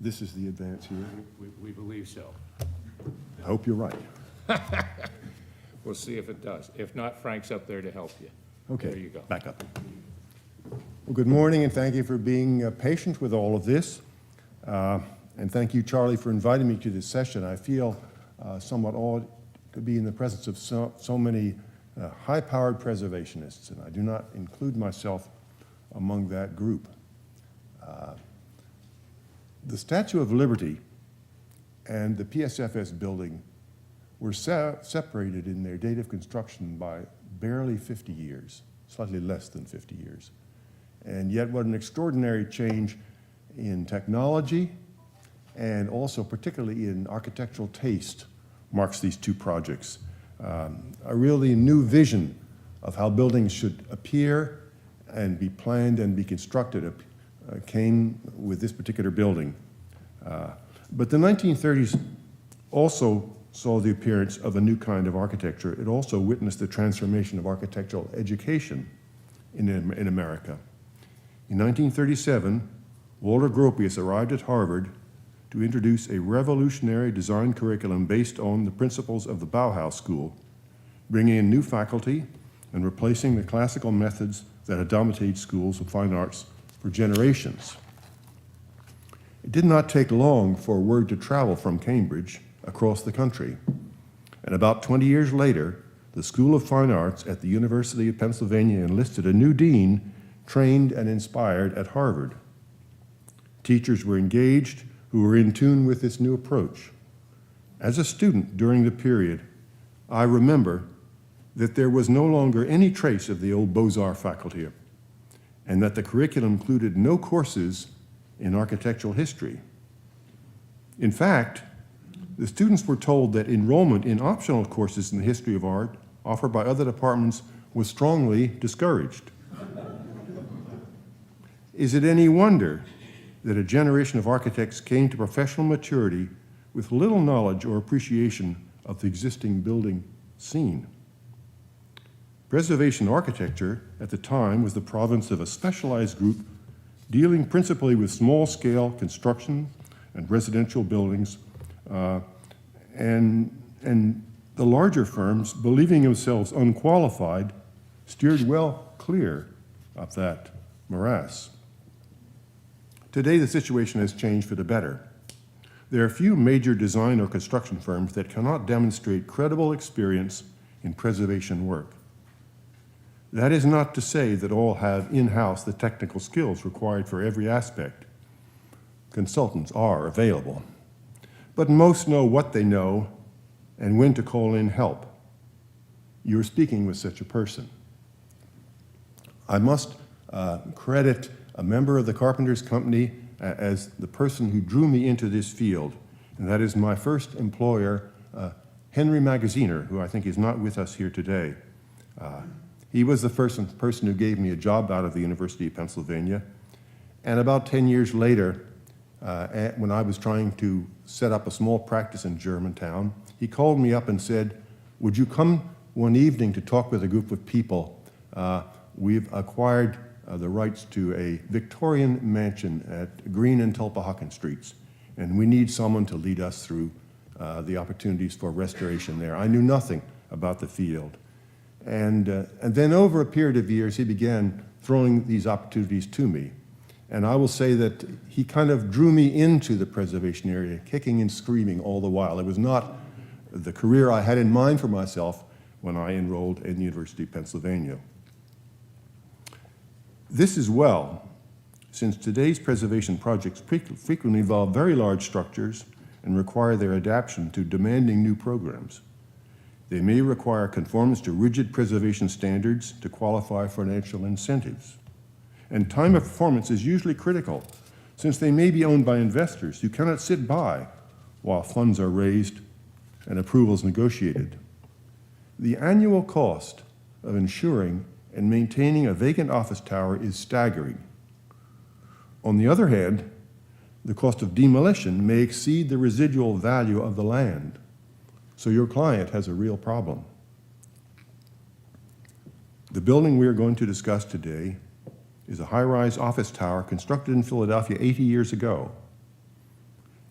this is the advance here. We believe so. I hope you're right. We'll see if it does. If not, Frank's up there to help you. Okay, There you go. back up. Well, good morning, and thank you for being patient with all of this. And thank you, Charlie, for inviting me to this session. I feel somewhat awed to be in the presence of so many high-powered preservationists, and I do not include myself among that group. The Statue of Liberty and the PSFS building were separated in their date of construction by barely 50 years, slightly less than 50 years. And yet what an extraordinary change in technology and also particularly in architectural taste marks these two projects. A really new vision of how buildings should appear and be planned and be constructed came with this particular building. But the 1930s also saw the appearance of a new kind of architecture. It also witnessed the transformation of architectural education in America. In 1937, Walter Gropius arrived at Harvard to introduce a revolutionary design curriculum based on the principles of the Bauhaus School, bringing in new faculty and replacing the classical methods that had dominated schools of fine arts for generations. It did not take long for word to travel from Cambridge across the country. And about 20 years later, the School of Fine Arts at the University of Pennsylvania enlisted a new dean trained and inspired at Harvard. Teachers were engaged who were in tune with this new approach. As a student during the period, I remember that there was no longer any trace of the old Beaux-Arts faculty, and that the curriculum included no courses in architectural history. In fact, the students were told that enrollment in optional courses in the history of art offered by other departments was strongly discouraged. Is it any wonder that a generation of architects came to professional maturity with little knowledge or appreciation of the existing building scene? Preservation architecture at the time was the province of a specialized group dealing principally with small-scale construction and residential buildings, and the larger firms, believing themselves unqualified, steered well clear of that morass. Today, the situation has changed for the better. There are few major design or construction firms that cannot demonstrate credible experience in preservation work. That is not to say that all have in-house the technical skills required for every aspect. Consultants are available, but most know what they know and when to call in help. You're speaking with such a person. I must credit a member of the Carpenters Company as the person who drew me into this field, and that is my first employer, Henry Magaziner, who I think is not with us here today. He was the person who gave me a job out of the University of Pennsylvania, and about 10 years later, when I was trying to set up a small practice in Germantown, he called me up and said, "Would you come one evening to talk with a group of people? We've acquired the rights to a Victorian mansion at Green and Tulpehocken Streets, and we need someone to lead us through the opportunities for restoration there." I knew nothing about the field. And then over a period of years, he began throwing these opportunities to me. And I will say that he kind of drew me into the preservation area, kicking and screaming all the while. It was not the career I had in mind for myself when I enrolled in the University of Pennsylvania. This is well, since today's preservation projects frequently involve very large structures and require their adaptation to demanding new programs. They may require conformance to rigid preservation standards to qualify for financial incentives. And time of performance is usually critical, since they may be owned by investors who cannot sit by while funds are raised and approvals negotiated. The annual cost of insuring and maintaining a vacant office tower is staggering. On the other hand, the cost of demolition may exceed the residual value of the land. So your client has a real problem. The building we are going to discuss today is a high-rise office tower constructed in Philadelphia 80 years ago.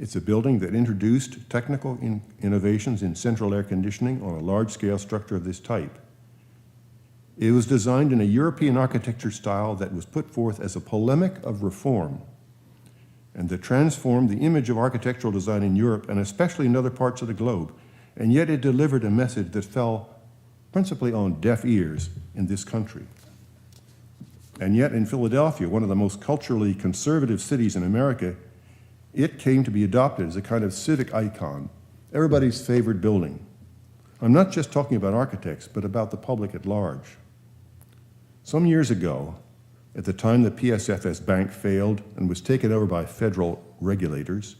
It's a building that introduced technical innovations in central air conditioning on a large-scale structure of this type. It was designed in a European architecture style that was put forth as a polemic of reform and that transformed the image of architectural design in Europe and especially in other parts of the globe. And yet it delivered a message that fell principally on deaf ears in this country. And yet in Philadelphia, one of the most culturally conservative cities in America, it came to be adopted as a kind of civic icon, everybody's favorite building. I'm not just talking about architects, but about the public at large. Some years ago, at the time the PSFS bank failed and was taken over by federal regulators,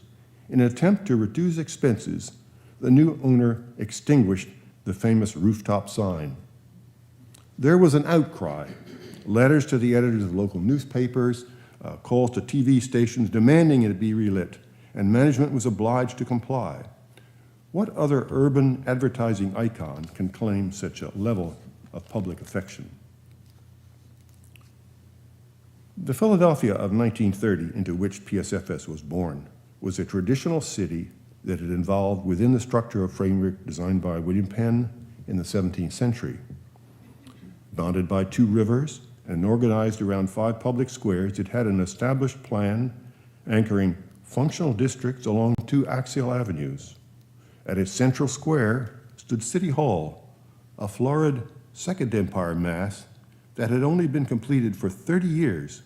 in an attempt to reduce expenses, the new owner extinguished the famous rooftop sign. There was an outcry, letters to the editors of local newspapers, calls to TV stations demanding it be relit, and management was obliged to comply. What other urban advertising icon can claim such a level of public affection? The Philadelphia of 1930, into which PSFS was born, was a traditional city that had evolved within the structure of framework designed by William Penn in the 17th century. Bounded by 2 rivers and organized around 5 public squares, it had an established plan anchoring functional districts along 2 axial avenues. At its central square stood City Hall, a florid Second Empire mass that had only been completed for 30 years,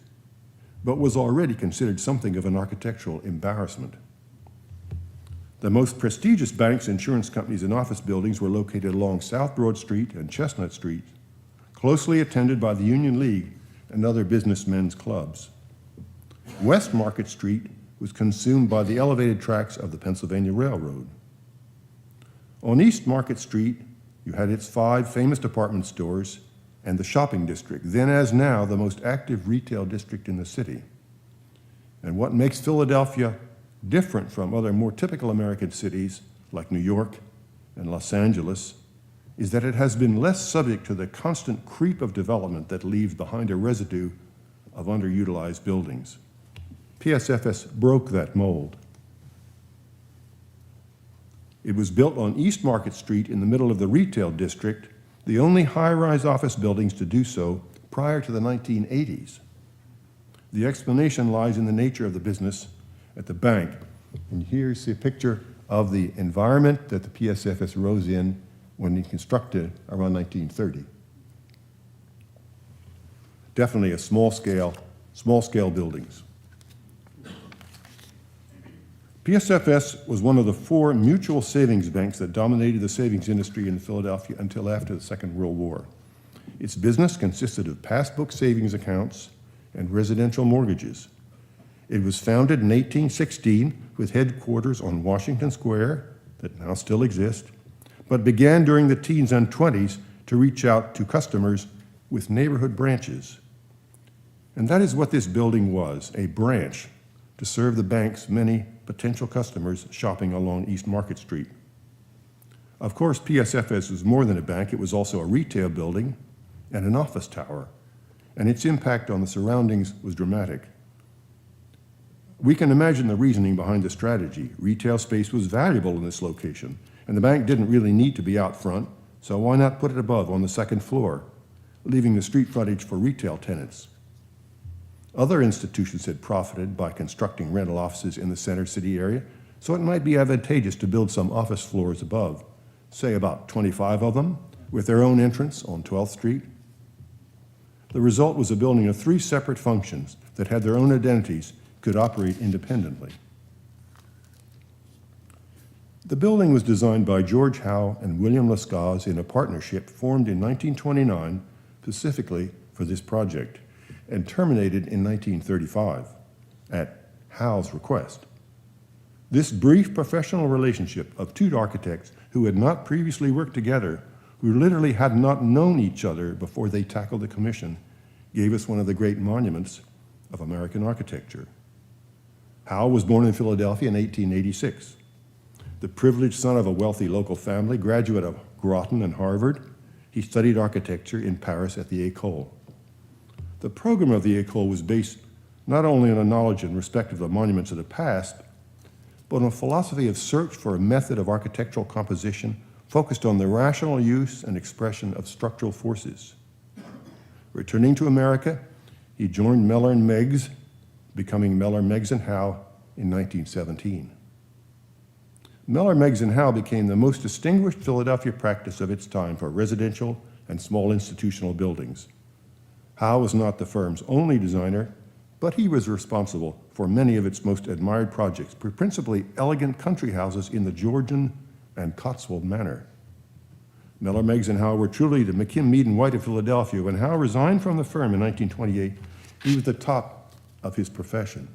but was already considered something of an architectural embarrassment. The most prestigious banks, insurance companies, and office buildings were located along South Broad Street and Chestnut Street, closely attended by the Union League and other businessmen's clubs. West Market Street was consumed by the elevated tracks of the Pennsylvania Railroad. On East Market Street, you had its 5 famous department stores and the shopping district, then as now the most active retail district in the city. And what makes Philadelphia different from other more typical American cities like New York and Los Angeles is that it has been less subject to the constant creep of development that leaves behind a residue of underutilized buildings. PSFS broke that mold. It was built on East Market Street in the middle of the retail district, the only high-rise office buildings to do so prior to the 1980s. The explanation lies in the nature of the business at the bank. And here's a picture of the environment that the PSFS rose in when it constructed around 1930. Definitely a small scale buildings. PSFS was one of the 4 mutual savings banks that dominated the savings industry in Philadelphia until after the Second World War. Its business consisted of passbook savings accounts and residential mortgages. It was founded in 1816 with headquarters on Washington Square, that now still exist, but began during the teens and 20s to reach out to customers with neighborhood branches. And that is what this building was, a branch to serve the bank's many potential customers shopping along East Market Street. Of course, PSFS was more than a bank. It was also a retail building and an office tower, and its impact on the surroundings was dramatic. We can imagine the reasoning behind the strategy. Retail space was valuable in this location, and the bank didn't really need to be out front, so why not put it above on the 2nd floor, leaving the street frontage for retail tenants? Other institutions had profited by constructing rental offices in the center city area, so it might be advantageous to build some office floors above, say about 25 of them, with their own entrance on 12th Street. The result was a building of 3 separate functions that had their own identities, could operate independently. The building was designed by George Howe and William Lescaz in a partnership formed in 1929 specifically for this project, and terminated in 1935 at Howe's request. This brief professional relationship of 2 architects who had not previously worked together, who literally had not known each other before they tackled the commission, gave us one of the great monuments of American architecture. Howe was born in Philadelphia in 1886. The privileged son of a wealthy local family, graduate of Groton and Harvard, he studied architecture in Paris at the École. The program of the École was based not only on a knowledge and respect of the monuments of the past, but a philosophy of search for a method of architectural composition focused on the rational use and expression of structural forces. Returning to America, he joined Mellor and Meigs, becoming Mellor, Meigs and Howe in 1917. Mellor, Meigs and Howe became the most distinguished Philadelphia practice of its time for residential and small institutional buildings. Howe was not the firm's only designer, but he was responsible for many of its most admired projects, principally elegant country houses in the Georgian and Cotswold manner. Mellor, Meigs and Howe were truly the McKim, Mead and White of Philadelphia. When Howe resigned from the firm in 1928, he was the top of his profession.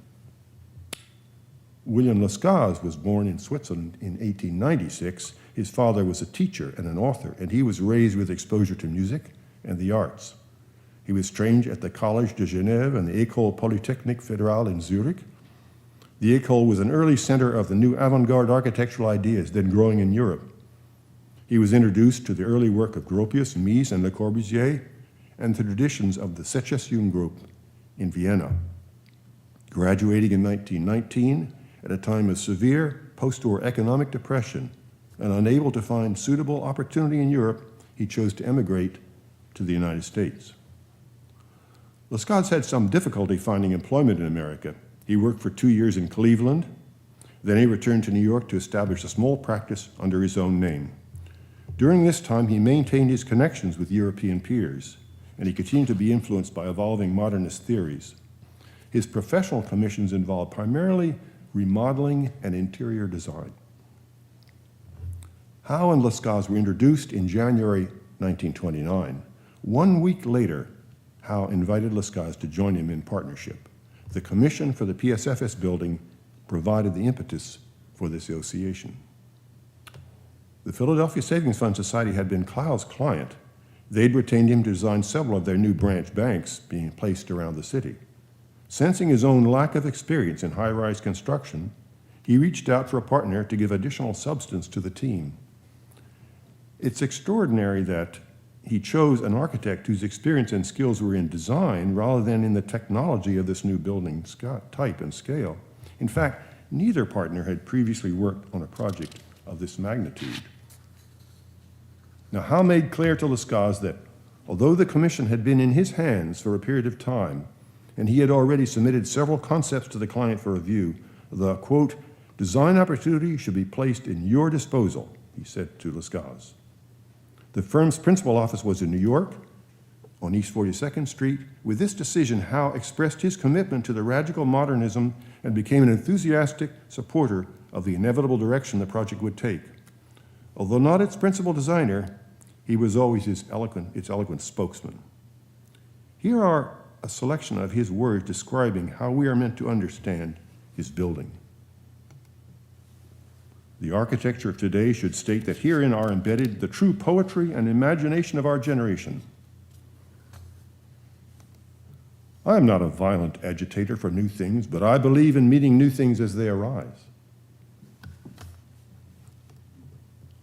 William Lescaz was born in Switzerland in 1896. His father was a teacher and an author, and he was raised with exposure to music and the arts. He was trained at the Collège de Genève and the École Polytechnique Fédérale in Zurich. The École was an early center of the new avant-garde architectural ideas then growing in Europe. He was introduced to the early work of Gropius, Mies, and Le Corbusier, and the traditions of the Secession group in Vienna. Graduating in 1919, at a time of severe post-war economic depression and unable to find suitable opportunity in Europe, he chose to emigrate to the United States. Lescaz had some difficulty finding employment in America. He worked for 2 years in Cleveland. Then he returned to New York to establish a small practice under his own name. During this time, he maintained his connections with European peers, and he continued to be influenced by evolving modernist theories. His professional commissions involved primarily remodeling and interior design. Howe and Lescaz were introduced in January 1929. 1 week later, Howe invited Lescaz to join him in partnership. The commission for the PSFS building provided the impetus for this association. The Philadelphia Savings Fund Society had been Clow's client. They'd retained him to design several of their new branch banks being placed around the city. Sensing his own lack of experience in high-rise construction, he reached out for a partner to give additional substance to the team. It's extraordinary that he chose an architect whose experience and skills were in design rather than in the technology of this new building type and scale. In fact, neither partner had previously worked on a project of this magnitude. Now, Howe made clear to Lescaz that although the commission had been in his hands for a period of time, and he had already submitted several concepts to the client for review, the, quote, design opportunity should be placed in your disposal, he said to Lescaz. The firm's principal office was in New York, on East 42nd Street. With this decision, Howe expressed his commitment to the radical modernism and became an enthusiastic supporter of the inevitable direction the project would take. Although not its principal designer, he was always its eloquent spokesman. Here are a selection of his words describing how we are meant to understand his building. The architecture of today should state that herein are embedded the true poetry and imagination of our generation. I am not a violent agitator for new things, but I believe in meeting new things as they arise.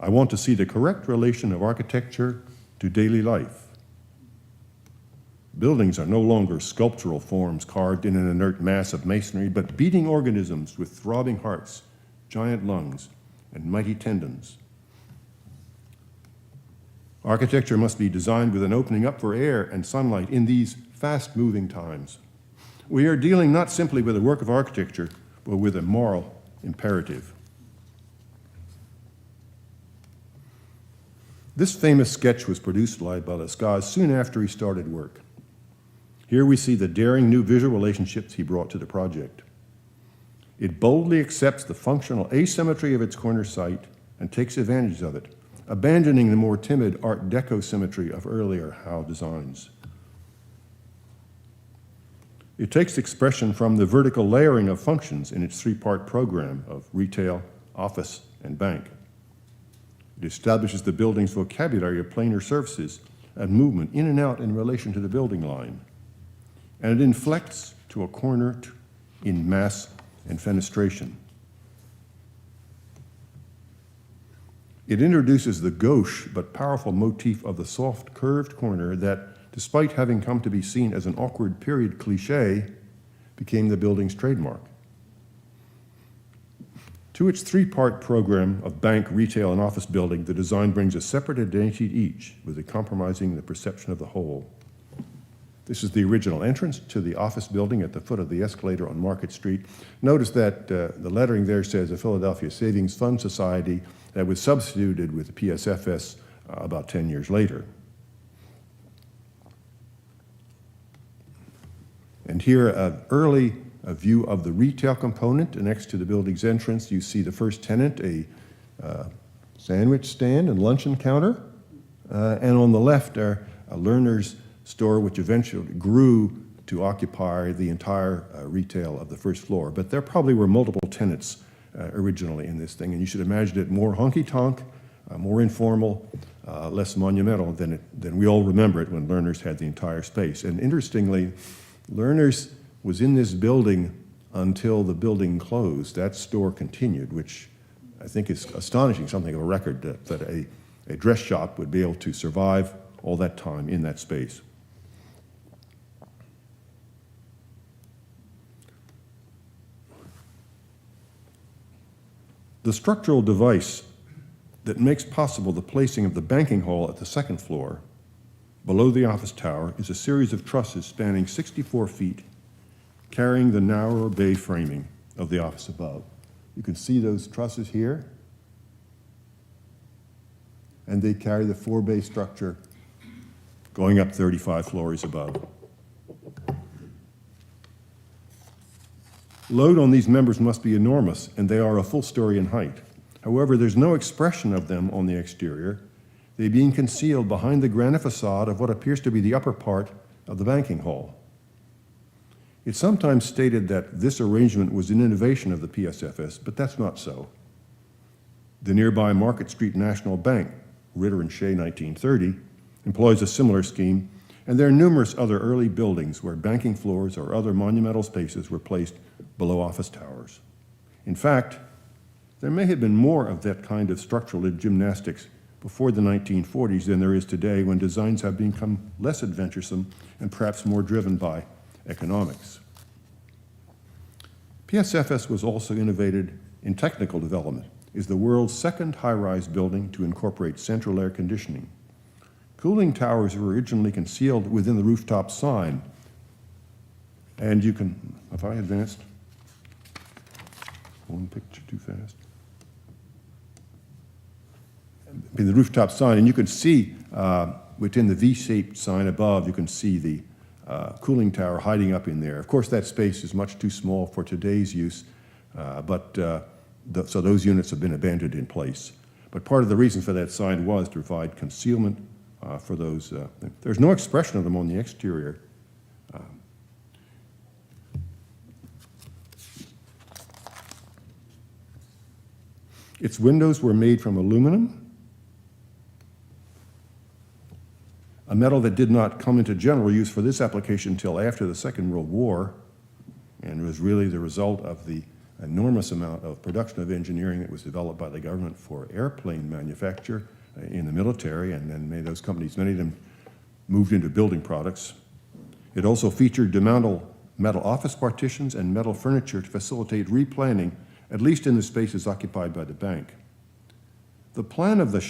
I want to see the correct relation of architecture to daily life. Buildings are no longer sculptural forms carved in an inert mass of masonry, but beating organisms with throbbing hearts, giant lungs, and mighty tendons. Architecture must be designed with an opening up for air and sunlight in these fast-moving times. We are dealing not simply with a work of architecture, but with a moral imperative. This famous sketch was produced by Lescaz soon after he started work. Here we see the daring new visual relationships he brought to the project. It boldly accepts the functional asymmetry of its corner site and takes advantage of it, abandoning the more timid Art Deco symmetry of earlier Howe designs. It takes expression from the vertical layering of functions in its three-part program of retail, office, and bank. It establishes the building's vocabulary of planar surfaces and movement in and out in relation to the building line. And it inflects to a corner in mass and fenestration. It introduces the gauche but powerful motif of the soft curved corner that, despite having come to be seen as an awkward period cliché, became the building's trademark. To its three-part program of bank, retail, and office building, the design brings a separate identity to each, with it compromising the perception of the whole. This is the original entrance to the office building at the foot of the escalator on Market Street. Notice that the lettering there says the Philadelphia Savings Fund Society that was substituted with the PSFS about 10 years later. And here, an early view of the retail component. Next to the building's entrance, you see the first tenant, a sandwich stand and luncheon counter. And on the left are a learner's store, which eventually grew to occupy the entire retail of the first floor. But there probably were multiple tenants originally in this thing, and you should imagine it more honky-tonk, more informal, less monumental than we all remember it when Learners had the entire space. And interestingly, Learners was in this building until the building closed. That store continued, which I think is astonishing, something of a record that a dress shop would be able to survive all that time in that space. The structural device that makes possible the placing of the banking hall at the second floor, below the office tower, is a series of trusses spanning 64 feet, carrying the narrower bay framing of the office above. You can see those trusses here, and they carry the 4-bay structure going up 35 floors above. Load on these members must be enormous, and they are a full story in height. However, there's no expression of them on the exterior, they being concealed behind the granite facade of what appears to be the upper part of the banking hall. It's sometimes stated that this arrangement was an innovation of the PSFS, but that's not so. The nearby Market Street National Bank, Ritter and Shea 1930, employs a similar scheme, and there are numerous other early buildings where banking floors or other monumental spaces were placed below office towers. In fact, there may have been more of that kind of structural gymnastics before the 1940s than there is today, when designs have become less adventuresome and perhaps more driven by economics. PSFS was also innovated in technical development. It is the world's second high-rise building to incorporate central air conditioning. Cooling towers were originally concealed within the rooftop sign. And you can, have I advanced one picture too fast? In the rooftop sign, and you can see within the V-shaped sign above, you can see the cooling tower hiding up in there. Of course, that space is much too small for today's use, so those units have been abandoned in place. But part of the reason for that sign was to provide concealment for those. There's no expression of them on the exterior. Its windows were made from aluminum, a metal that did not come into general use for this application until after the Second World War, and was really the result of the enormous amount of production of engineering that was developed by the government for airplane manufacture in the military, and then many of them moved into building products. It also featured demountable metal office partitions and metal furniture to facilitate replanning, at least in the spaces occupied by the bank. The plan of the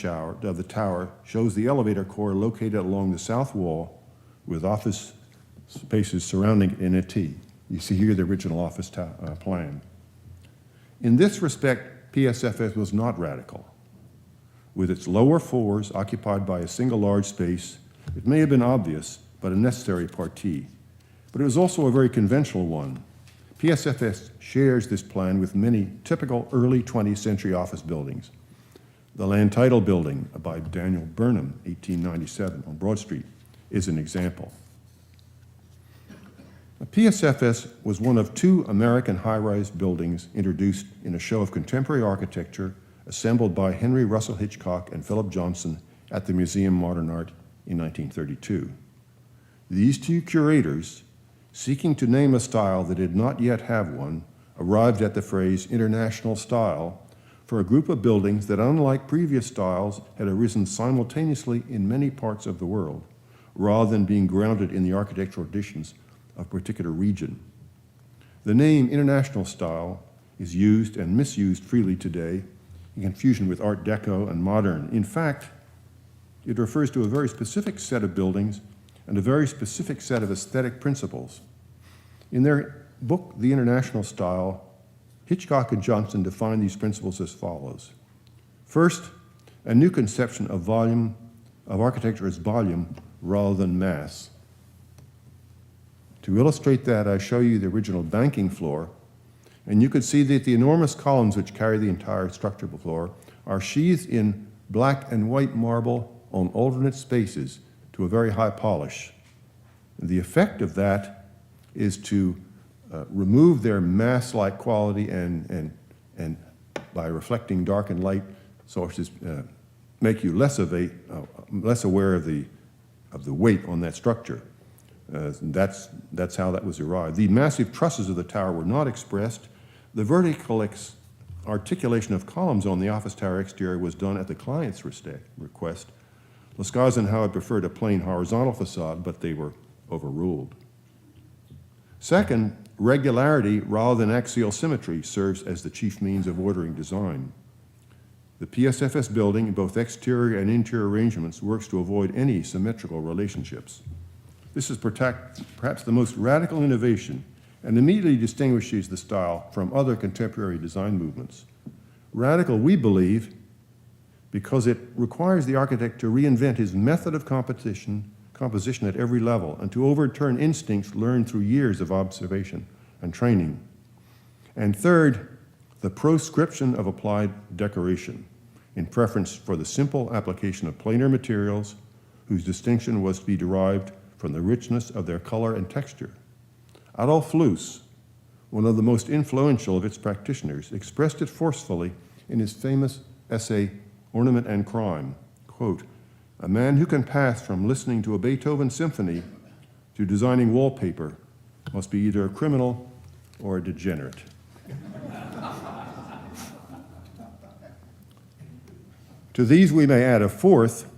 tower shows the elevator core located along the south wall with office spaces surrounding it in a T. You see here the original office plan. In this respect, PSFS was not radical. With its lower floors occupied by a single large space, it may have been obvious, but a necessary partie. But it was also a very conventional one. PSFS shares this plan with many typical early 20th century office buildings. The Land Title Building by Daniel Burnham, 1897 on Broad Street, is an example. PSFS was one of 2 American high-rise buildings introduced in a show of contemporary architecture assembled by Henry Russell Hitchcock and Philip Johnson at the Museum of Modern Art in 1932. These 2 curators, seeking to name a style that did not yet have one, arrived at the phrase international style for a group of buildings that, unlike previous styles, had arisen simultaneously in many parts of the world, rather than being grounded in the architectural traditions of a particular region. The name international style is used and misused freely today in confusion with Art Deco and modern. In fact, it refers to a very specific set of buildings and a very specific set of aesthetic principles. In their book, The International Style, Hitchcock and Johnson define these principles as follows. First, a new conception of architecture as volume rather than mass. To illustrate that, I show you the original banking floor, and you can see that the enormous columns which carry the entire structural floor are sheathed in black and white marble on alternate spaces to a very high polish. The effect of that is to remove their mass-like quality and by reflecting dark and light sources, make you less aware of the weight on that structure. That's how that was arrived. The massive trusses of the tower were not expressed. The vertical articulation of columns on the office tower exterior was done at the client's request. Loews and Howard preferred a plain horizontal facade, but they were overruled. Second, regularity rather than axial symmetry serves as the chief means of ordering design. The PSFS building, in both exterior and interior arrangements, works to avoid any symmetrical relationships. This is perhaps the most radical innovation and immediately distinguishes the style from other contemporary design movements. Radical, we believe, because it requires the architect to reinvent his method of composition at every level and to overturn instincts learned through years of observation and training. And third, the proscription of applied decoration in preference for the simple application of planar materials whose distinction was to be derived from the richness of their color and texture. Adolf Loews, one of the most influential of its practitioners, expressed it forcefully in his famous essay, Ornament and Crime. Quote, "A man who can pass from listening to a Beethoven symphony to designing wallpaper must be either a criminal or a degenerate." To these we may add a fourth,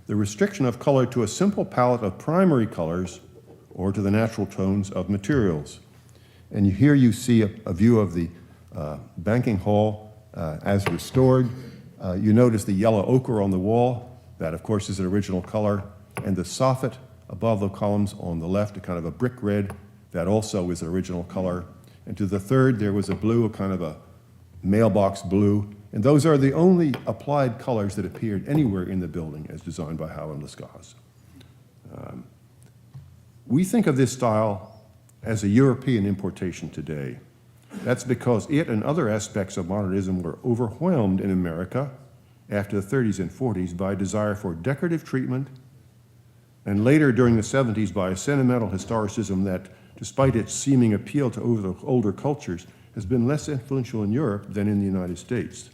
the restriction of color to a simple palette of primary colors or to the natural tones of materials. And here you see a view of the banking hall as restored. You notice the yellow ochre on the wall. That, of course, is an original color. And the soffit above the columns on the left, a kind of a brick red, that also is an original color. And to the third, there was a blue, a kind of a mailbox blue. And those are the only applied colors that appeared anywhere in the building as designed by Howe and Loews. We think of this style as a European importation today. That's because it and other aspects of modernism were overwhelmed in America after the 30s and 40s by a desire for decorative treatment, and later during the 70s by a sentimental historicism that, despite its seeming appeal to older cultures, has been less influential in Europe than in the United States.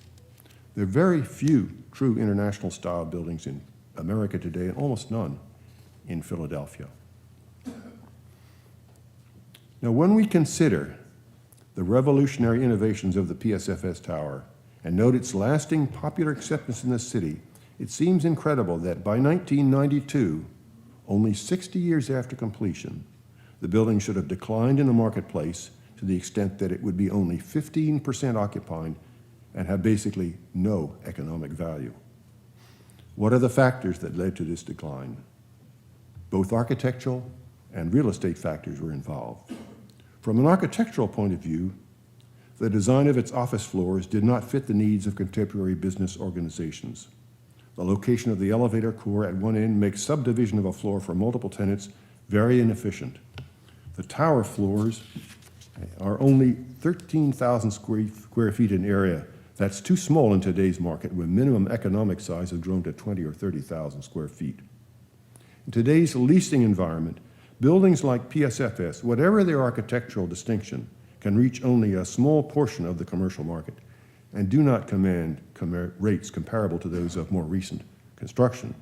There are very few true international style buildings in America today, and almost none in Philadelphia. Now, when we consider the revolutionary innovations of the PSFS Tower and note its lasting popular acceptance in the city, it seems incredible that by 1992, only 60 years after completion, the building should have declined in the marketplace to the extent that it would be only 15% occupied and have basically no economic value. What are the factors that led to this decline? Both architectural and real estate factors were involved. From an architectural point of view, the design of its office floors did not fit the needs of contemporary business organizations. The location of the elevator core at one end makes subdivision of a floor for multiple tenants very inefficient. The tower floors are only 13,000 square feet in area. That's too small in today's market, where minimum economic size has grown to 20 or 30,000 square feet. In today's leasing environment, buildings like PSFS, whatever their architectural distinction, can reach only a small portion of the commercial market and do not command rates comparable to those of more recent construction.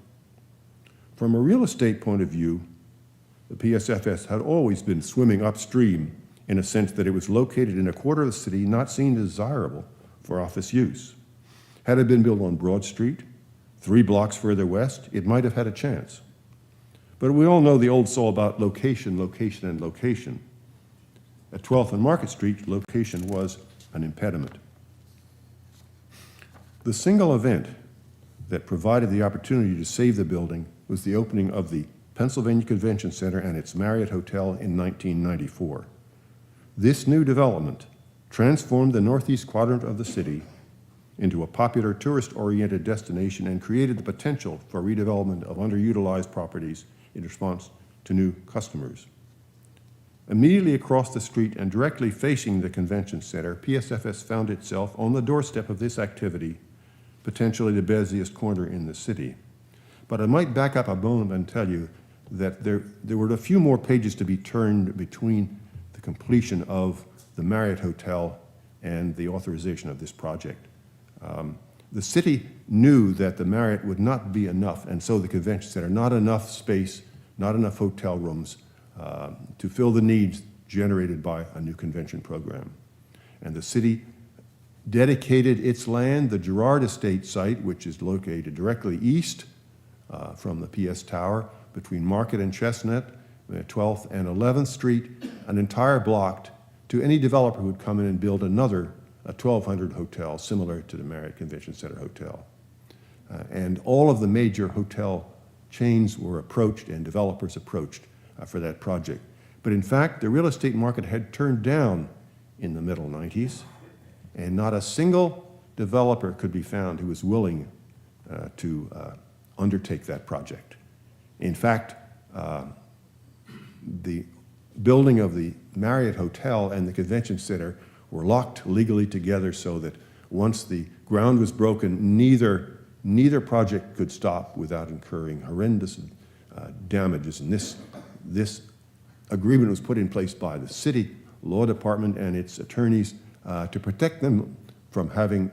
From a real estate point of view, the PSFS had always been swimming upstream in a sense that it was located in a quarter of the city not seen desirable for office use. Had it been built on Broad Street, 3 blocks further west, it might have had a chance. But we all know the old saw about location, location, and location. At 12th and Market Street, location was an impediment. The single event that provided the opportunity to save the building was the opening of the Pennsylvania Convention Center and its Marriott Hotel in 1994. This new development transformed the northeast quadrant of the city into a popular tourist-oriented destination and created the potential for redevelopment of underutilized properties in response to new customers. Immediately across the street and directly facing the convention center, PSFS found itself on the doorstep of this activity, potentially the busiest corner in the city. But I might back up a moment and tell you that there were a few more pages to be turned between the completion of the Marriott Hotel and the authorization of this project. The city knew that the Marriott would not be enough, and so the convention center, not enough space, not enough hotel rooms to fill the needs generated by a new convention program. And the city dedicated its land, the Girard Estate site, which is located directly east from the PS Tower, between Market and Chestnut, 12th and 11th Street, an entire block to any developer who would come in and build another 1,200 hotel similar to the Marriott Convention Center Hotel. And all of the major hotel chains were approached and developers approached for that project. But in fact, the real estate market had turned down in the middle 90s, and not a single developer could be found who was willing to undertake that project. In fact, the building of the Marriott Hotel and the Convention Center were locked legally together so that once the ground was broken, neither project could stop without incurring horrendous damages. And this agreement was put in place by the city law department and its attorneys to protect them from having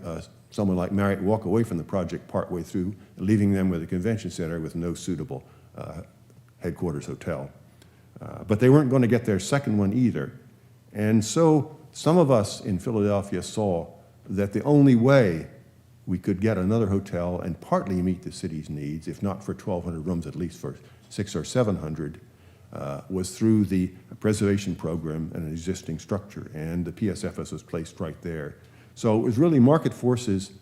someone like Marriott walk away from the project partway through, leaving them with a convention center with no suitable headquarters hotel. But they weren't going to get their second one either. And so some of us in Philadelphia saw that the only way we could get another hotel and partly meet the city's needs, if not for 1,200 rooms, at least for 600 or 700, was through the preservation program and an existing structure. And the PSFS was placed right there. So it was really market forces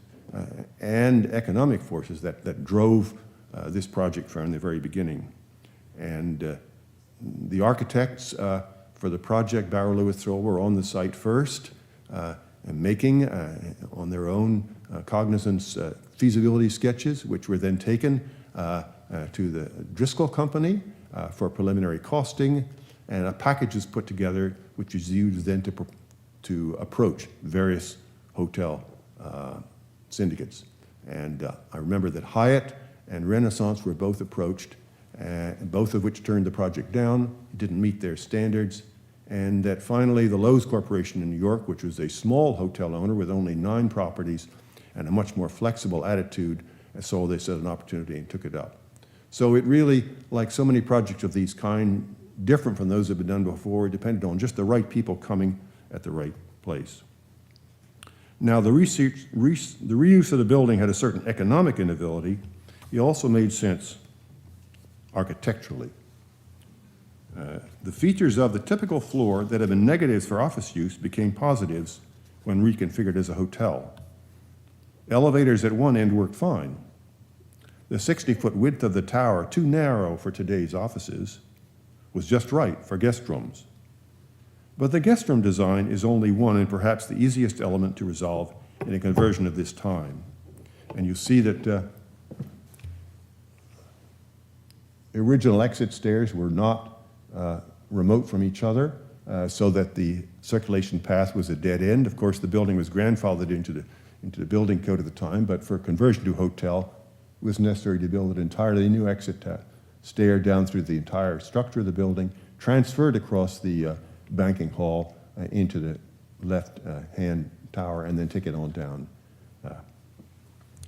and economic forces that drove this project from the very beginning. And the architects for the project, Barrow Lewis Thrall, were on the site first, making on their own cognizance feasibility sketches, which were then taken to the Driscoll Company for preliminary costing, and a package is put together which is used then to approach various hotel syndicates. And I remember that Hyatt and Renaissance were both approached, both of which turned the project down. It didn't meet their standards. And that finally the Loews Corporation in New York, which was a small hotel owner with only 9 properties and a much more flexible attitude, saw this as an opportunity and took it up. So it really, like so many projects of these kind, different from those that have been done before, depended on just the right people coming at the right place. Now, the reuse of the building had a certain economic inability. It also made sense architecturally. The features of the typical floor that had been negatives for office use became positives when reconfigured as a hotel. Elevators at one end worked fine. The 60-foot width of the tower, too narrow for today's offices, was just right for guest rooms. But the guest room design is only one and perhaps the easiest element to resolve in a conversion of this time. And you see that the original exit stairs were not remote from each other, so that the circulation path was a dead end. Of course, the building was grandfathered into the building code at the time, but for conversion to hotel, it was necessary to build an entirely new exit stair down through the entire structure of the building, transferred across the banking hall into the left-hand tower, and then take it on down.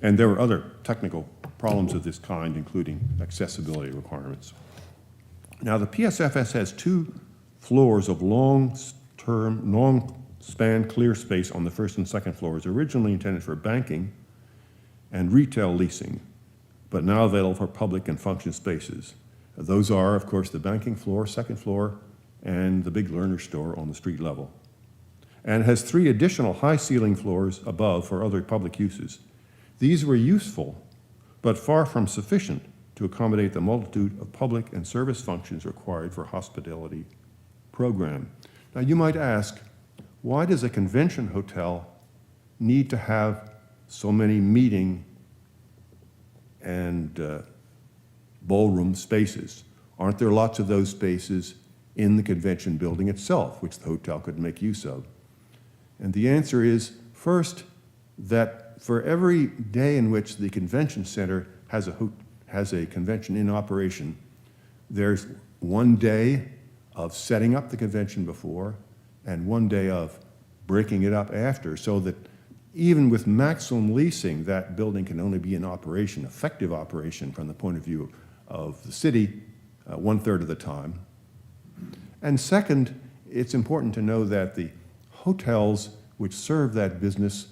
And there were other technical problems of this kind, including accessibility requirements. Now, the PSFS has 2 floors of long-term, long-span clear space on the first and second floors, originally intended for banking and retail leasing, but now available for public and function spaces. Those are, of course, the banking floor, second floor, and the big learner store on the street level. and has 3 additional high ceiling floors above for other public uses. These were useful, but far from sufficient to accommodate the multitude of public and service functions required for a hospitality program. Now you might ask, why does a convention hotel need to have so many meeting and ballroom spaces? Aren't there lots of those spaces in the convention building itself, which the hotel could make use of? And the answer is, first, that for every day in which the convention center has a convention in operation, there's 1 day of setting up the convention before and 1 day of breaking it up after, so that even with maximum leasing, that building can only be in operation, effective operation from the point of view of the city, 1/3 of the time. And second, it's important to know that the hotels which serve that business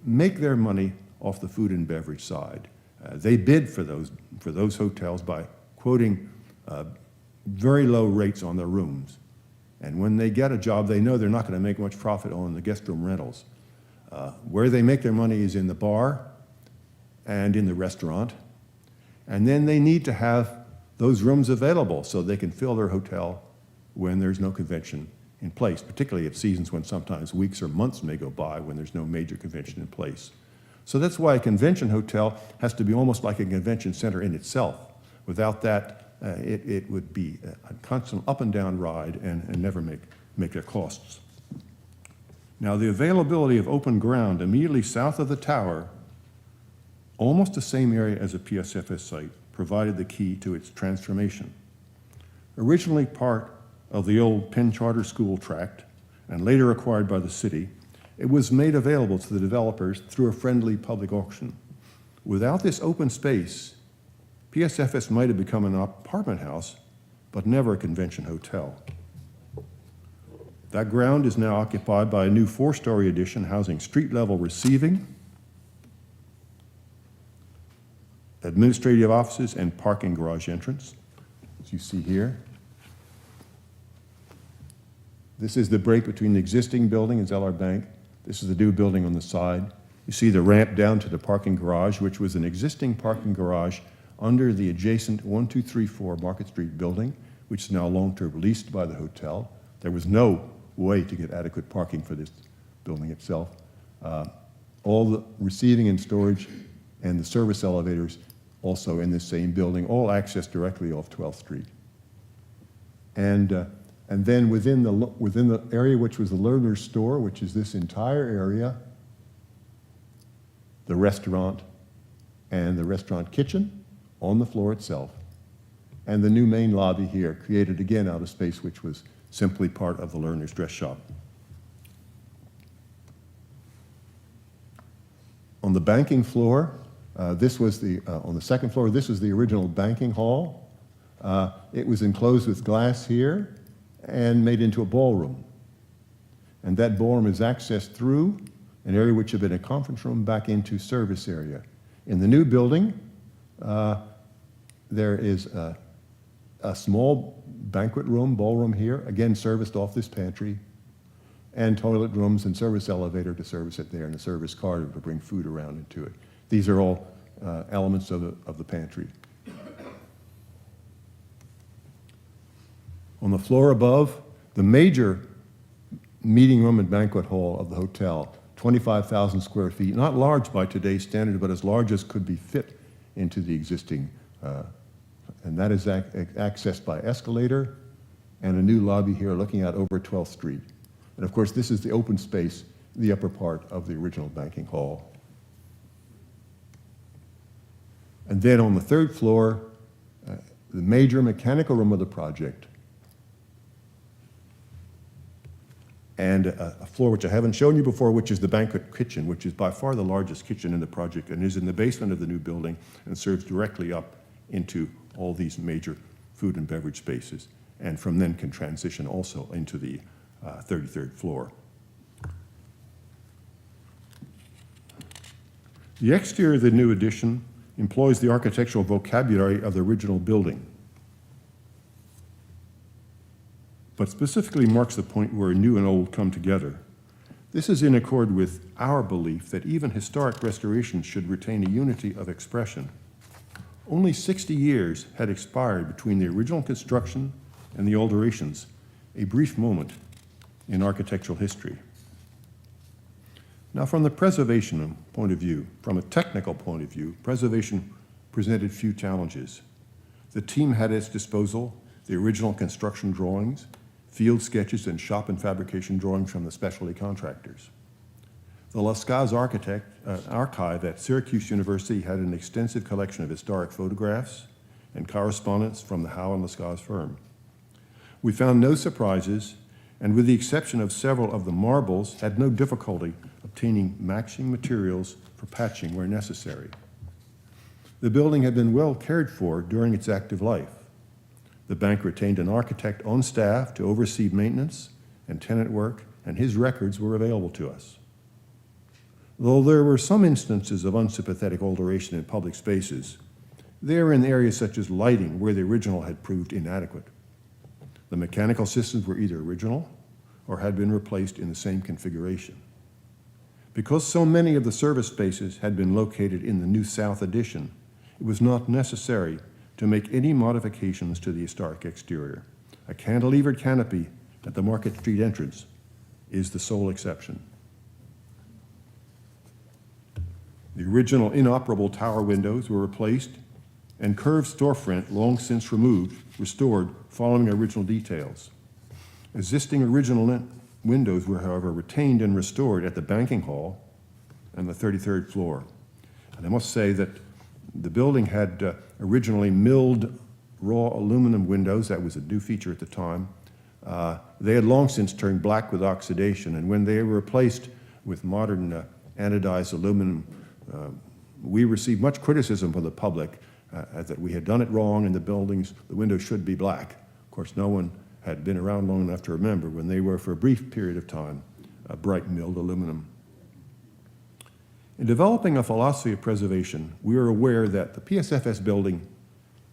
make their money off the food and beverage side. They bid for those hotels by quoting very low rates on their rooms. And when they get a job, they know they're not going to make much profit on the guest room rentals. Where they make their money is in the bar and in the restaurant. And then they need to have those rooms available so they can fill their hotel when there's no convention in place, particularly at seasons when sometimes weeks or months may go by when there's no major convention in place. So that's why a convention hotel has to be almost like a convention center in itself. Without that, it would be a constant up and down ride and never make their costs. Now, the availability of open ground immediately south of the tower, almost the same area as a PSFS site, provided the key to its transformation. Originally part of the old Penn Charter School tract and later acquired by the city, it was made available to the developers through a friendly public auction. Without this open space, PSFS might have become an apartment house, but never a convention hotel. That ground is now occupied by a new 4-story addition housing street-level receiving, administrative offices, and parking garage entrance, as you see here. This is the break between the existing building and Zeller Bank. This is the new building on the side. You see the ramp down to the parking garage, which was an existing parking garage under the adjacent 1234 Market Street building, which is now long-term leased by the hotel. There was no way to get adequate parking for this building itself. All the receiving and storage and the service elevators also in this same building, all accessed directly off 12th Street. And then within the area which was the learner's store, which is this entire area, the restaurant and the restaurant kitchen on the floor itself, and the new main lobby here, created again out of space which was simply part of the learner's dress shop. On the banking floor, this was on the second floor, this was the original banking hall. It was enclosed with glass here and made into a ballroom. And that ballroom is accessed through an area which had been a conference room back into service area. In the new building, there is a small banquet room, ballroom here, again serviced off this pantry, and toilet rooms and service elevator to service it there, and a service car to bring food around into it. These are all elements of the pantry. On the floor above, the major meeting room and banquet hall of the hotel, 25,000 square feet, not large by today's standard, but as large as could be fit into the existing, and that is accessed by escalator and a new lobby here looking out over 12th Street. And of course, this is the open space, the upper part of the original banking hall. And then on the third floor, the major mechanical room of the project, and a floor which I haven't shown you before, which is the banquet kitchen, which is by far the largest kitchen in the project and is in the basement of the new building and serves directly up into all these major food and beverage spaces, and from then can transition also into the 33rd floor. The exterior of the new addition employs the architectural vocabulary of the original building. but specifically marks the point where new and old come together. This is in accord with our belief that even historic restorations should retain a unity of expression. Only 60 years had expired between the original construction and the alterations, a brief moment in architectural history. Now, from the preservation point of view, from a technical point of view, preservation presented few challenges. The team had at its disposal the original construction drawings, field sketches, and shop and fabrication drawings from the specialty contractors. The Loews archive at Syracuse University had an extensive collection of historic photographs and correspondence from the Howe and Loews firm. We found no surprises, and with the exception of several of the marbles, had no difficulty obtaining matching materials for patching where necessary. The building had been well cared for during its active life. The bank retained an architect on staff to oversee maintenance and tenant work, and his records were available to us. Though there were some instances of unsympathetic alteration in public spaces, they were in areas such as lighting, where the original had proved inadequate. The mechanical systems were either original or had been replaced in the same configuration. Because so many of the service spaces had been located in the new South Addition, it was not necessary to make any modifications to the historic exterior. A cantilevered canopy at the Market Street entrance is the sole exception. The original inoperable tower windows were replaced, and curved storefront, long since removed, restored following original details. Existing original windows were, however, retained and restored at the banking hall and the 33rd floor. And I must say that the building had originally milled raw aluminum windows. That was a new feature at the time. They had long since turned black with oxidation, and when they were replaced with modern anodized aluminum, we received much criticism from the public that we had done it wrong and the windows should be black. Of course, no one had been around long enough to remember when they were, for a brief period of time, bright milled aluminum. In developing a philosophy of preservation, we are aware that the PSFS building,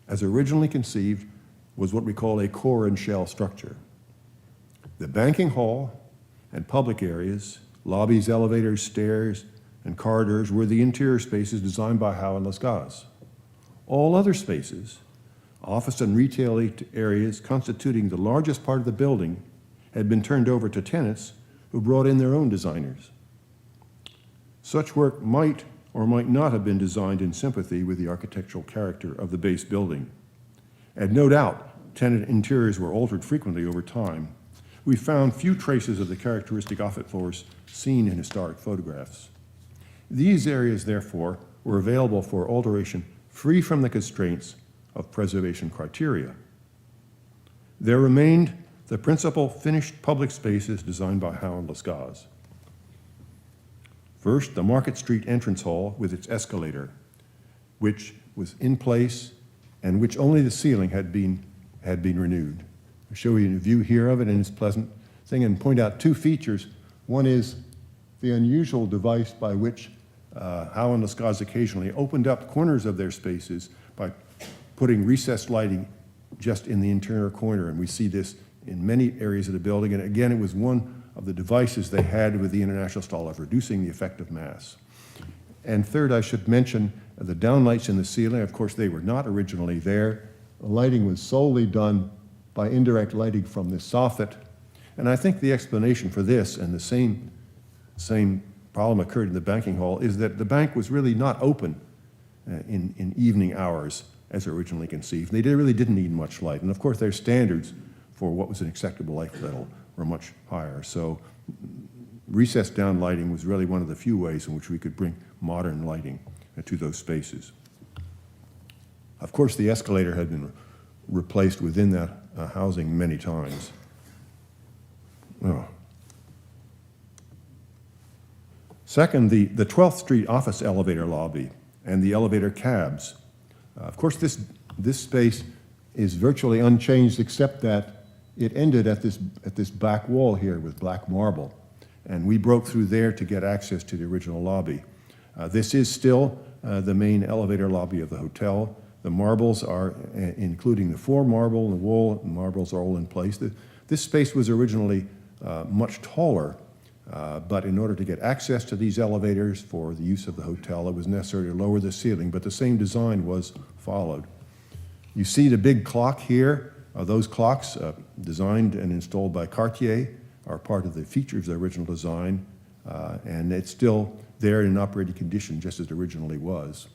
as originally conceived, was what we call a core and shell structure. The banking hall and public areas, lobbies, elevators, stairs, and corridors were the interior spaces designed by Howe and Loews. All other spaces, office and retail areas constituting the largest part of the building, had been turned over to tenants who brought in their own designers. Such work might or might not have been designed in sympathy with the architectural character of the base building. And no doubt, tenant interiors were altered frequently over time. We found few traces of the characteristic office floors seen in historic photographs. These areas, therefore, were available for alteration free from the constraints of preservation criteria. There remained the principal finished public spaces designed by Howe and Loews. First, the Market Street entrance hall with its escalator, which was in place and which only the ceiling had been renewed. I'll show you a view here of it and its pleasant thing and point out two features. One is the unusual device by which Howe and Loews occasionally opened up corners of their spaces by putting recessed lighting just in the interior corner, and we see this in many areas of the building, and again, it was one of the devices they had with the international style of reducing the effect of mass. And third, I should mention the downlights in the ceiling. Of course, they were not originally there. The lighting was solely done by indirect lighting from this soffit, and I think the explanation for this, and the same problem occurred in the banking hall, is that the bank was really not open in evening hours as originally conceived. They really didn't need much light. And of course, their standards for what was an acceptable light level were much higher. So recessed down lighting was really one of the few ways in which we could bring modern lighting to those spaces. Of course, the escalator had been replaced within that housing many times. Oh. Second, the 12th Street office elevator lobby and the elevator cabs. Of course, this space is virtually unchanged except that it ended at this back wall here with black marble. And we broke through there to get access to the original lobby. This is still the main elevator lobby of the hotel. The marbles are, including the floor marble and the wall marbles, are all in place. This space was originally much taller, but in order to get access to these elevators for the use of the hotel, it was necessary to lower the ceiling, but the same design was followed. You see the big clock here. Those clocks, designed and installed by Cartier, are part of the features of the original design, and it's still there in operating condition just as it originally was.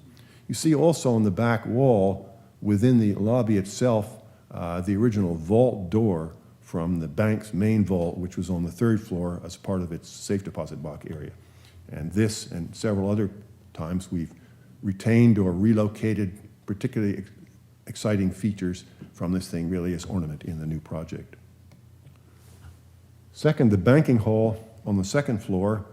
You see also on the back wall, within the lobby itself, the original vault door from the bank's main vault, which was on the 3rd floor as part of its safe deposit box area. And this and several other times we've retained or relocated particularly exciting features from this thing really as ornament in the new project. Second, the banking hall on the 2nd floor.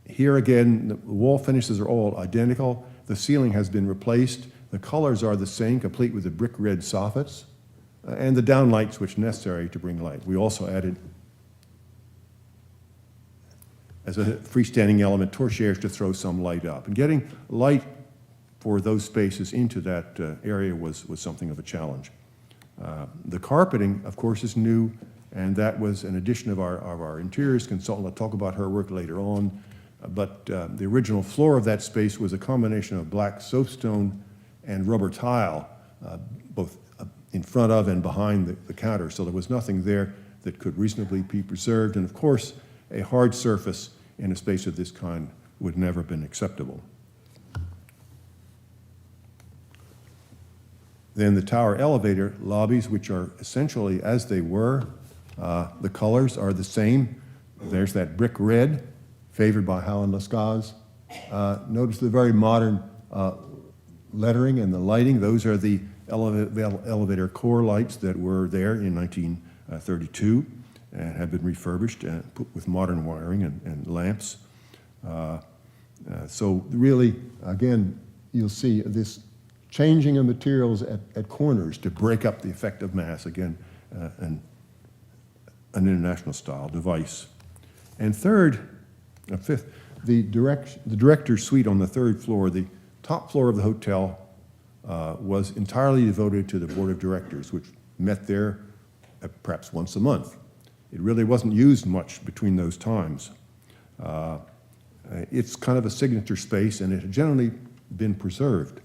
Here again, the wall finishes are all identical. The ceiling has been replaced. The colors are the same, complete with the brick red soffits, and the downlights which are necessary to bring light. We also added, as a freestanding element, torchieres to throw some light up. And getting light for those spaces into that area was something of a challenge. The carpeting, of course, is new, and that was an addition of our interiors consultant. I'll talk about her work later on. But the original floor of that space was a combination of black soapstone and rubber tile, both in front of and behind the counter. So there was nothing there that could reasonably be preserved. And of course, a hard surface in a space of this kind would never have been acceptable. Then the tower elevator lobbies, which are essentially as they were. The colors are the same. There's that brick red, favored by Howland Lascaz. Notice the very modern lettering and the lighting. Those are the elevator core lights that were there in 1932 and have been refurbished and put with modern wiring and lamps. So really, again, you'll see this changing of materials at corners to break up the effect of mass, again, an international style device. And fifth, the director's suite on the 3rd floor, the top floor of the hotel was entirely devoted to the board of directors, which met there perhaps once a month. It really wasn't used much between those times. It's kind of a signature space, and it had generally been preserved.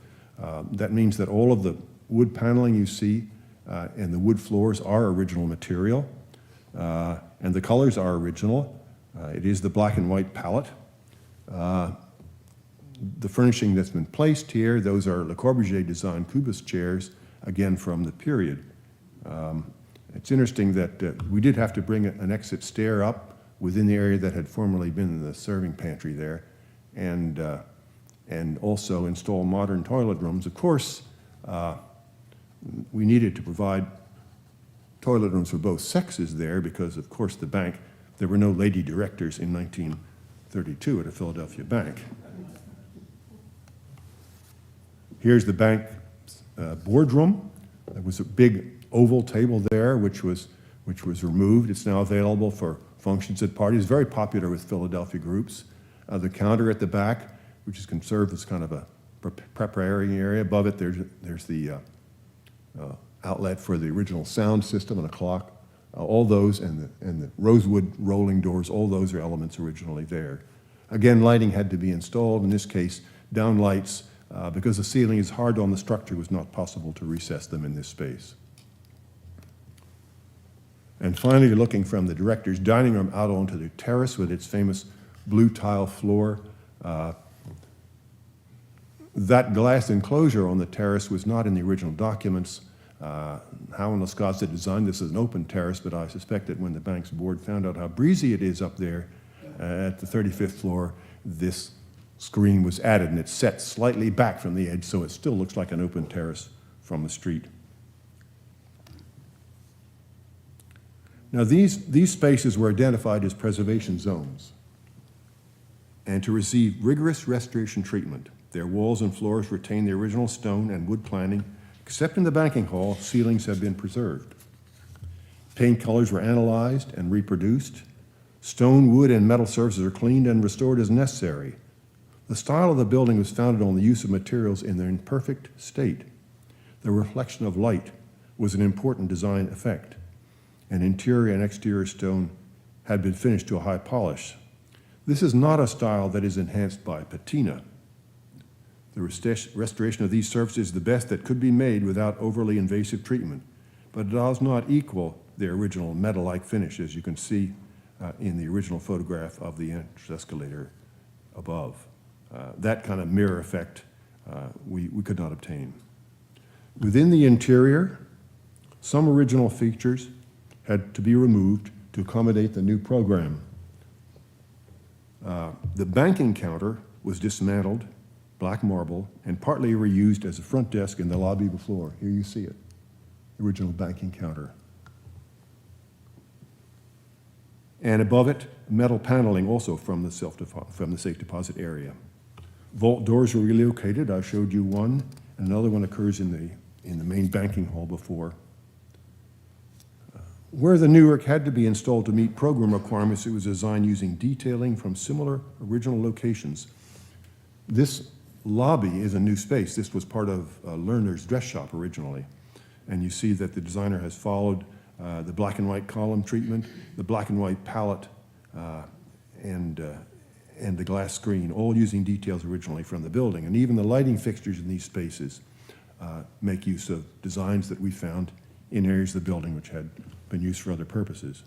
That means that all of the wood paneling you see and the wood floors are original material, and the colors are original. It is the black and white palette. The furnishing that's been placed here, those are Le Corbusier designed Cubist chairs, again from the period. It's interesting that we did have to bring an exit stair up within the area that had formerly been the serving pantry there, and also install modern toilet rooms. Of course, we needed to provide toilet rooms for both sexes there because, of course, the bank, there were no lady directors in 1932 at a Philadelphia bank. Here's the bank boardroom. There was a big oval table there, which was removed. It's now available for functions at parties, very popular with Philadelphia groups. The counter at the back, which is conserved as kind of a preparing area. Above it, there's the outlet for the original sound system and a clock. All those and the rosewood rolling doors, all those are elements originally there. Again, lighting had to be installed. In this case, downlights, because the ceiling is hard on the structure, it was not possible to recess them in this space. And finally, looking from the director's dining room out onto the terrace with its famous blue tile floor. That glass enclosure on the terrace was not in the original documents. Howland Lascaz had designed this as an open terrace, but I suspect that when the bank's board found out how breezy it is up there at the 35th floor, this screen was added, and it's set slightly back from the edge, so it still looks like an open terrace from the street. Now, these spaces were identified as preservation zones and to receive rigorous restoration treatment. Their walls and floors retain the original stone and wood planning. Except in the banking hall, ceilings have been preserved. Paint colors were analyzed and reproduced. Stone, wood, and metal surfaces are cleaned and restored as necessary. The style of the building was founded on the use of materials in their imperfect state. The reflection of light was an important design effect. and interior and exterior stone had been finished to a high polish. This is not a style that is enhanced by patina. The restoration of these surfaces is the best that could be made without overly invasive treatment, but it does not equal their original metal-like finish, as you can see in the original photograph of the entrance escalator above. That kind of mirror effect we could not obtain. Within the interior, some original features had to be removed to accommodate the new program. The banking counter was dismantled, black marble, and partly reused as a front desk in the lobby before. Here you see it, original banking counter. And above it, metal paneling also from the safe deposit area. Vault doors were relocated. I showed you one, and another one occurs in the main banking hall before. Where the new work had to be installed to meet program requirements, it was designed using detailing from similar original locations. This lobby is a new space. This was part of Lerner's dress shop originally. And you see that the designer has followed the black and white column treatment, the black and white palette, and the glass screen, all using details originally from the building. And even the lighting fixtures in these spaces make use of designs that we found in areas of the building which had been used for other purposes.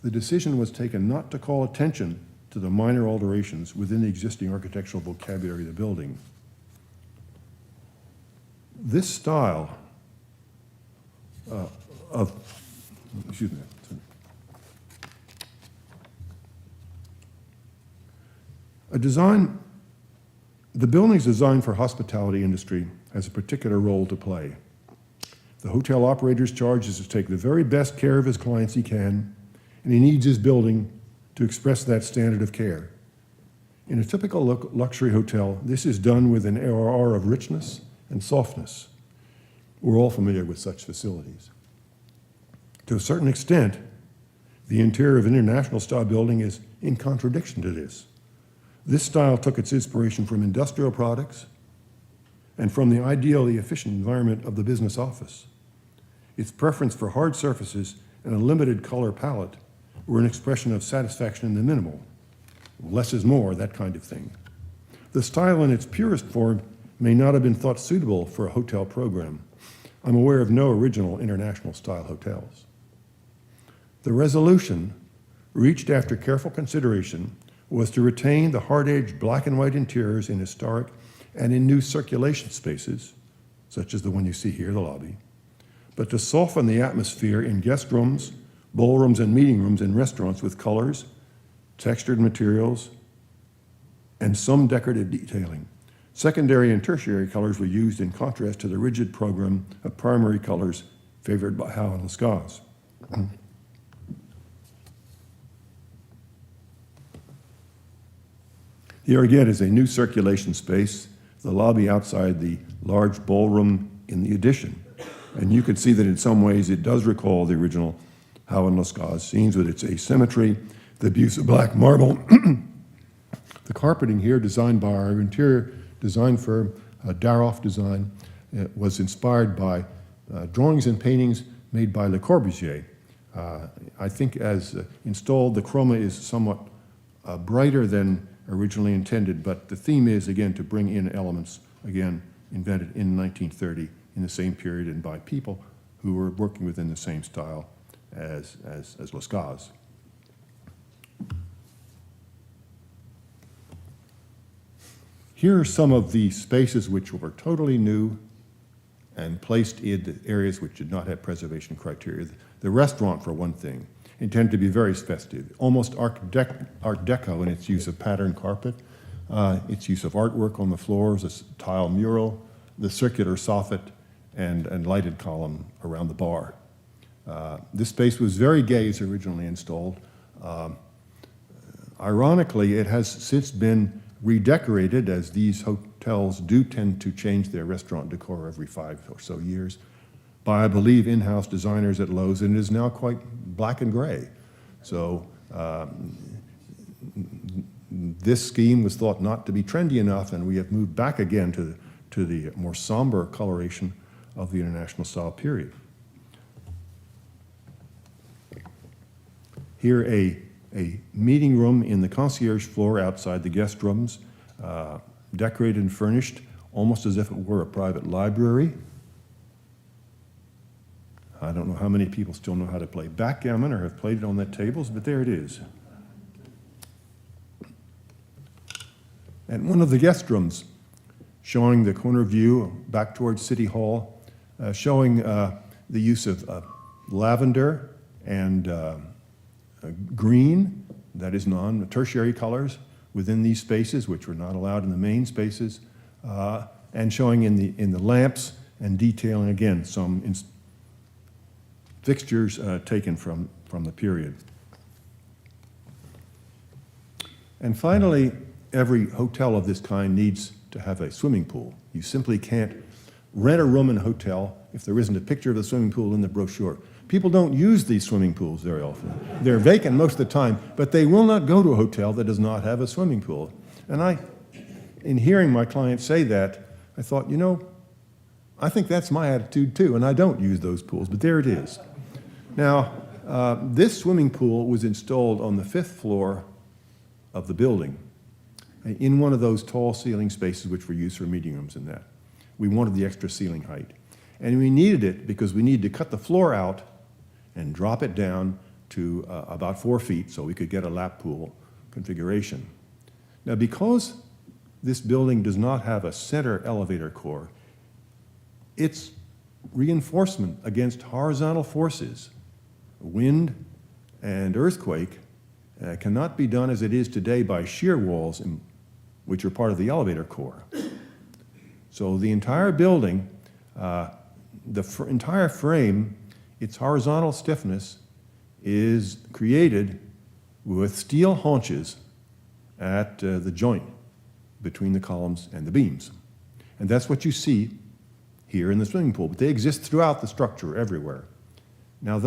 The decision was taken not to call attention to the minor alterations within the existing architectural vocabulary of the building. This style excuse me. The building is designed for hospitality industry has a particular role to play. The hotel operator's charge is to take the very best care of his clients he can, and he needs his building to express that standard of care. In a typical luxury hotel, this is done with an air of richness and softness. We're all familiar with such facilities. To a certain extent, the interior of an international style building is in contradiction to this. This style took its inspiration from industrial products and from the ideally efficient environment of the business office. Its preference for hard surfaces and a limited color palette were an expression of satisfaction in the minimal. Less is more, that kind of thing. The style in its purest form may not have been thought suitable for a hotel program. I'm aware of no original international style hotels. The resolution, reached after careful consideration, was to retain the hard-edged black and white interiors in historic and in new circulation spaces, such as the one you see here, the lobby, but to soften the atmosphere in guest rooms, ballrooms, and meeting rooms in restaurants with colors, textured materials, and some decorative detailing. Secondary and tertiary colors were used in contrast to the rigid program of primary colors favored by Howe and Loews. Here again is a new circulation space, the lobby outside the large ballroom in the addition. And you can see that in some ways it does recall the original Howe and Loews scenes with its asymmetry, the abuse of black marble. The carpeting here, designed by our interior design firm, Daroff Design, was inspired by drawings and paintings made by Le Corbusier. I think as installed, the chroma is somewhat brighter than originally intended, but the theme is, again, to bring in elements, again, invented in 1930 in the same period and by people who were working within the same style as Loews. Here are some of the spaces which were totally new and placed in the areas which did not have preservation criteria. The restaurant, for one thing, intended to be very festive, almost Art Deco in its use of patterned carpet, its use of artwork on the floors, a tile mural, the circular soffit, and lighted column around the bar. This space was very gay as originally installed. Ironically, it has since been redecorated, as these hotels do tend to change their restaurant decor every 5 or so years, by, I believe, in-house designers at Loews, and it is now quite black and gray. So this scheme was thought not to be trendy enough, and we have moved back again to the more somber coloration of the international style period. Here, a meeting room in the concierge floor outside the guest rooms, decorated and furnished almost as if it were a private library. I don't know how many people still know how to play backgammon or have played it on their tables, but there it is. And one of the guest rooms, showing the corner view back towards City Hall, showing the use of lavender and green, that is non-tertiary colors, within these spaces, which were not allowed in the main spaces, and showing in the lamps and detailing, again, some fixtures taken from the period. And finally, every hotel of this kind needs to have a swimming pool. You simply can't rent a room in a hotel if there isn't a picture of the swimming pool in the brochure. People don't use these swimming pools very often. They're vacant most of the time, but they will not go to a hotel that does not have a swimming pool. And in hearing my client say that, I thought, you know, I think that's my attitude too, and I don't use those pools, but there it is. Now, this swimming pool was installed on the 5th floor of the building, in one of those tall ceiling spaces which were used for meeting rooms and that. We wanted the extra ceiling height. And we needed it because we needed to cut the floor out and drop it down to about 4 feet so we could get a lap pool configuration. Now, because this building does not have a center elevator core, its reinforcement against horizontal forces, wind and earthquake, cannot be done as it is today by shear walls, which are part of the elevator core. So the entire building, entire frame, its horizontal stiffness is created with steel haunches at the joint between the columns and the beams. And that's what you see here in the swimming pool, but they exist throughout the structure everywhere. Now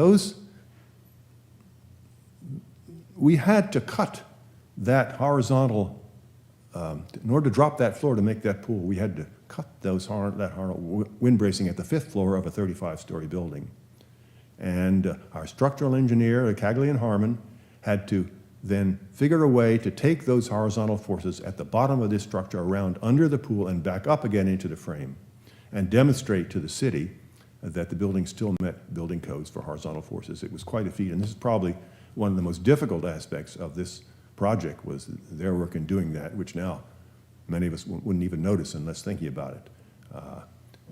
we had to cut that horizontal, in order to drop that floor to make that pool, we had to cut that wind bracing at the 5th floor of a 35-story building. And our structural engineer, Cagley and Harmon, had to then figure a way to take those horizontal forces at the bottom of this structure around under the pool and back up again into the frame and demonstrate to the city that the building still met building codes for horizontal forces. It was quite a feat, and this is probably one of the most difficult aspects of this project was their work in doing that, which now many of us wouldn't even notice unless thinking about it.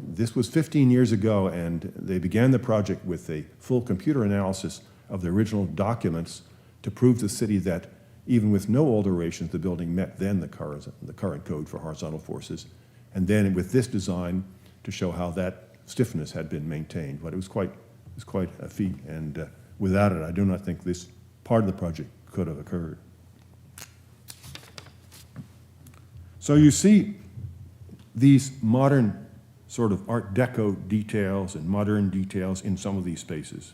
This was 15 years ago, and they began the project with a full computer analysis of the original documents to prove to the city that even with no alterations, the building met then the current code for horizontal forces, and then with this design to show how that stiffness had been maintained. But it was quite a feat, and without it, I do not think this part of the project could have occurred. So you see these modern sort of Art Deco details and modern details in some of these spaces.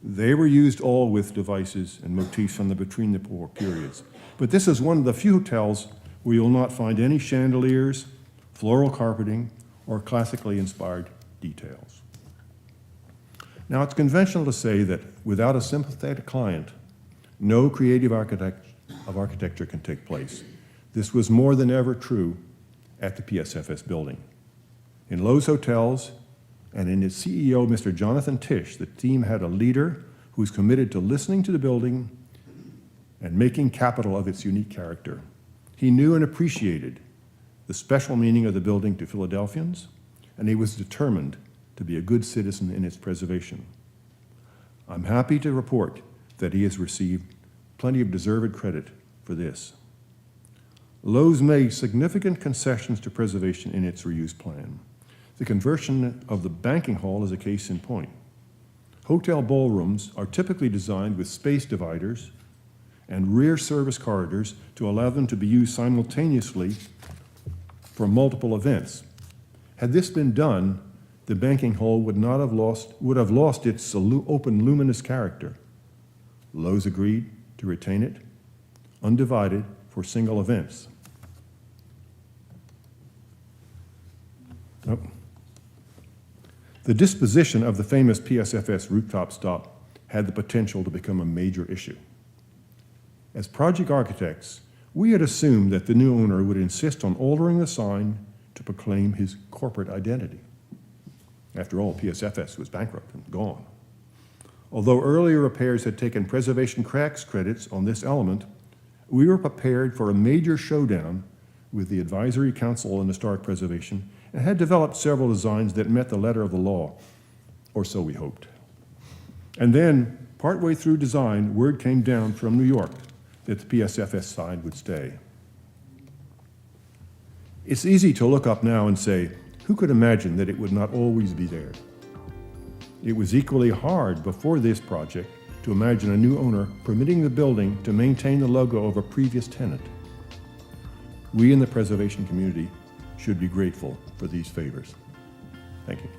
They were used all with devices and motifs from the between the periods. But this is one of the few hotels where you'll not find any chandeliers, floral carpeting, or classically inspired details. Now, it's conventional to say that without a sympathetic client, no creative architecture can take place. This was more than ever true at the PSFS building. In Loews Hotels and in its CEO, Mr. Jonathan Tisch, the team had a leader who was committed to listening to the building and making capital of its unique character. He knew and appreciated the special meaning of the building to Philadelphians, and he was determined to be a good citizen in its preservation. I'm happy to report that he has received plenty of deserved credit for this. Loews made significant concessions to preservation in its reuse plan. The conversion of the banking hall is a case in point. Hotel ballrooms are typically designed with space dividers and rear service corridors to allow them to be used simultaneously for multiple events. Had this been done, the banking hall would have lost its open, luminous character. Loews agreed to retain it, undivided, for single events. The disposition of the famous PSFS rooftop stop had the potential to become a major issue. As project architects, we had assumed that the new owner would insist on altering the sign to proclaim his corporate identity. After all, PSFS was bankrupt and gone. Although earlier repairs had taken preservation cracks credits on this element, we were prepared for a major showdown with the Advisory Council on Historic Preservation and had developed several designs that met the letter of the law, or so we hoped. And then, partway through design, word came down from New York that the PSFS sign would stay. It's easy to look up now and say, who could imagine that it would not always be there? It was equally hard before this project to imagine a new owner permitting the building to maintain the logo of a previous tenant. We in the preservation community should be grateful for these favors. Thank you.